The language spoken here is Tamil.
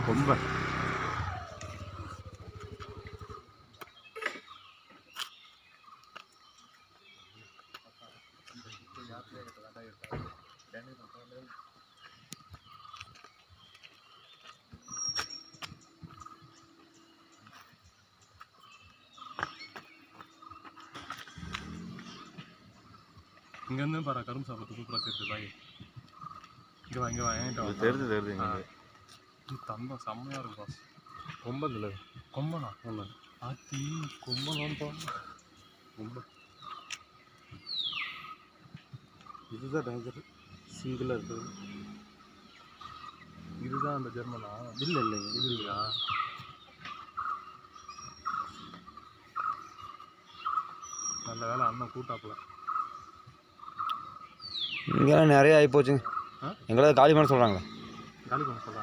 ரொம்ப இங்கேருந்து பாரு கரும்பு சாப்பிட்றது சூப்பராக தெரியுது பாய். இங்கே வா என்கிட்ட தெரியுது தந்தம் செம்மையாக இருக்கும் பாஸ். கொம்பன் இல்லை கொம்பனா கொம்பன் ஆத்தி கொம்பன் ரொம்ப இதுதான் டேஞ்சர் சிங்கிளாக இருக்குது. இதுதான் அந்த ஜெர்மனா? இல்லை இது இல்லையா? நல்ல வேலை அண்ணன் கூட்டாப்புல. இங்கெல்லாம் நிறைய ஆகி போச்சுங்க. எங்களாவது காலி பண்ண சொல்கிறாங்களா? காலி பண்ண சொல்கிறாங்களா?